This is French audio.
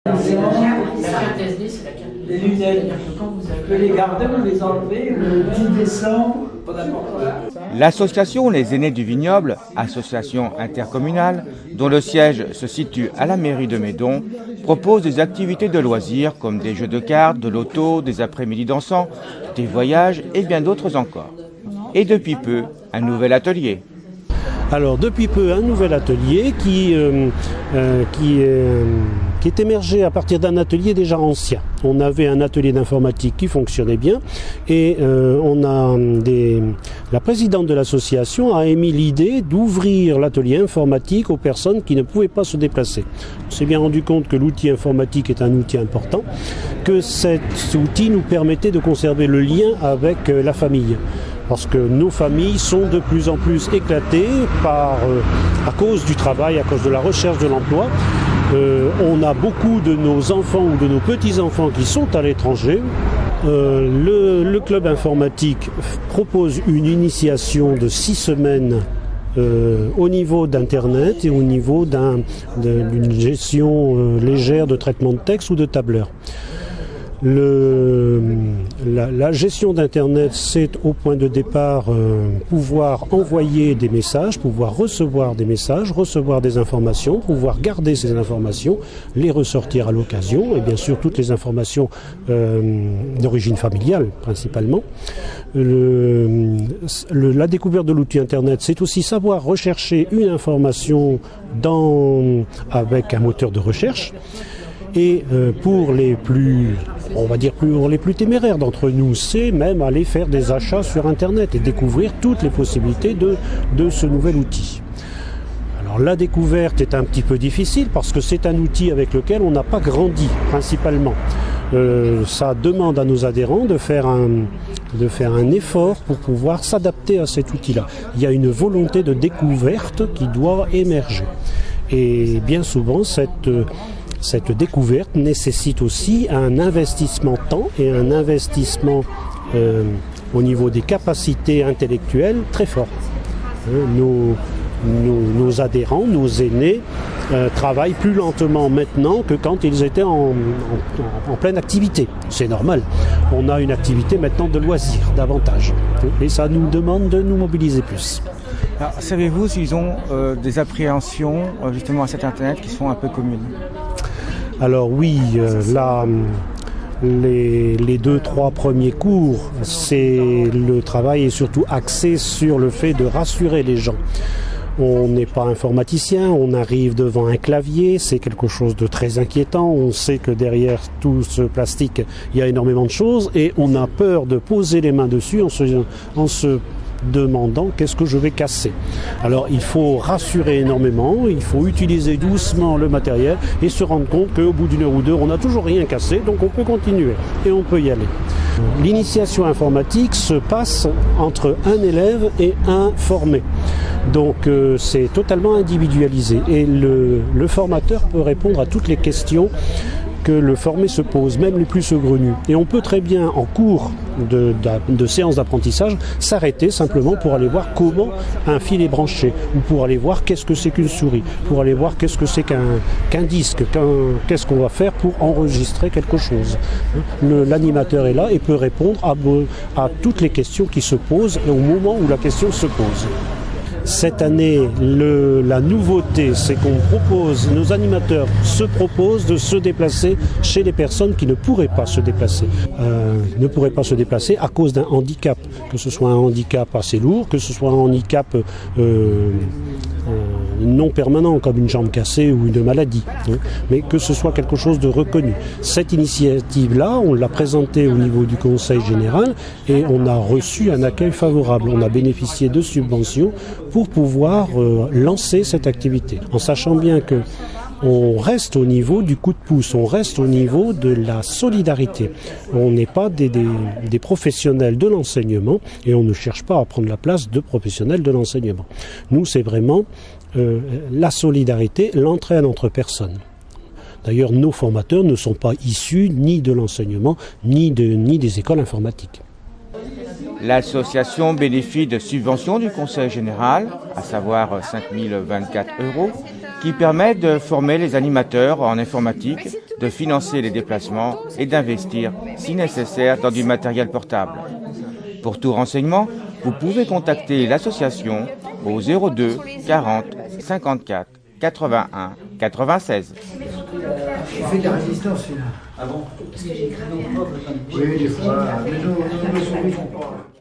La carte SD, c'est la carte Les lunettes, je peux les garder ou les enlever le 10 décembre. L'association Les Aînés du Vignoble, association intercommunale, dont le siège se situe à la mairie de Médon, propose des activités de loisirs comme des jeux de cartes, de l'auto, des après-midi dansants, des voyages et bien d'autres encore. Et depuis peu, un nouvel atelier. Alors depuis peu, un nouvel atelier qui est émergé à partir d'un atelier déjà ancien. On avait un atelier d'informatique qui fonctionnait bien et la présidente de l'association a émis l'idée d'ouvrir l'atelier informatique aux personnes qui ne pouvaient pas se déplacer. On s'est bien rendu compte que l'outil informatique est un outil important, que cet outil nous permettait de conserver le lien avec la famille. Parce que nos familles sont de plus en plus éclatées à cause du travail, à cause de la recherche de l'emploi. On a beaucoup de nos enfants ou de nos petits-enfants qui sont à l'étranger. Le club informatique propose une initiation de 6 semaines au niveau d'Internet et au niveau d'une gestion légère de traitement de texte ou de tableur. La gestion d'Internet, c'est au point de départ pouvoir envoyer des messages, pouvoir recevoir des messages, recevoir des informations, pouvoir garder ces informations, les ressortir à l'occasion, et bien sûr toutes les informations d'origine familiale principalement. La découverte de l'outil Internet, c'est aussi savoir rechercher une information avec un moteur de recherche. Et pour les plus téméraires d'entre nous, c'est même aller faire des achats sur Internet et découvrir toutes les possibilités de ce nouvel outil. Alors la découverte est un petit peu difficile parce que c'est un outil avec lequel on n'a pas grandi principalement. Ça demande à nos adhérents de faire un effort pour pouvoir s'adapter à cet outil-là. Il y a une volonté de découverte qui doit émerger. Et bien souvent, cette découverte nécessite aussi un investissement temps et un investissement au niveau des capacités intellectuelles très fort. Nos adhérents, nos aînés travaillent plus lentement maintenant que quand ils étaient en pleine activité. C'est normal. On a une activité maintenant de loisir davantage. Et ça nous demande de nous mobiliser plus. Alors, savez-vous s'ils ont des appréhensions justement à cet Internet qui sont un peu communes ? Alors oui, les 2-3 premiers cours, le travail est surtout axé sur le fait de rassurer les gens. On n'est pas informaticien, on arrive devant un clavier, c'est quelque chose de très inquiétant. On sait que derrière tout ce plastique, il y a énormément de choses et on a peur de poser les mains dessus en se demandant qu'est-ce que je vais casser. Alors il faut rassurer énormément, il faut utiliser doucement le matériel et se rendre compte qu'au bout d'une heure ou deux, on n'a toujours rien cassé, donc on peut continuer et on peut y aller. L'initiation informatique se passe entre un élève et un formé. Donc c'est totalement individualisé et le formateur peut répondre à toutes les questions que le formé se pose, même les plus saugrenues. Et on peut très bien, en cours de séance d'apprentissage, s'arrêter simplement pour aller voir comment un fil est branché, ou pour aller voir qu'est-ce que c'est qu'une souris, pour aller voir qu'est-ce que c'est qu'un disque, qu'est-ce qu'on va faire pour enregistrer quelque chose. L'animateur est là et peut répondre à toutes les questions qui se posent au moment où la question se pose. Cette année, la nouveauté, c'est nos animateurs se proposent de se déplacer chez les personnes qui ne pourraient pas se déplacer. À cause d'un handicap, que ce soit un handicap assez lourd, que ce soit un handicap non permanent, comme une jambe cassée ou une maladie, mais que ce soit quelque chose de reconnu. Cette initiative-là, on l'a présentée au niveau du Conseil général et on a reçu un accueil favorable. On a bénéficié de subventions pour pouvoir lancer cette activité, en sachant bien que on reste au niveau du coup de pouce, on reste au niveau de la solidarité. On n'est pas des professionnels de l'enseignement et on ne cherche pas à prendre la place de professionnels de l'enseignement. Nous, c'est vraiment la solidarité, l'entraide entre personnes. D'ailleurs, nos formateurs ne sont pas issus ni de l'enseignement, ni des écoles informatiques. L'association bénéficie de subventions du Conseil général, à savoir 5 024 €, qui permet de former les animateurs en informatique, de financer les déplacements et d'investir, si nécessaire, dans du matériel portable. Pour tout renseignement, vous pouvez contacter l'association au 02 40 54 81 96. Il fait de la résistance, celui-là. Ah bon? Oui, des fois. Mais nous, les souris font pas.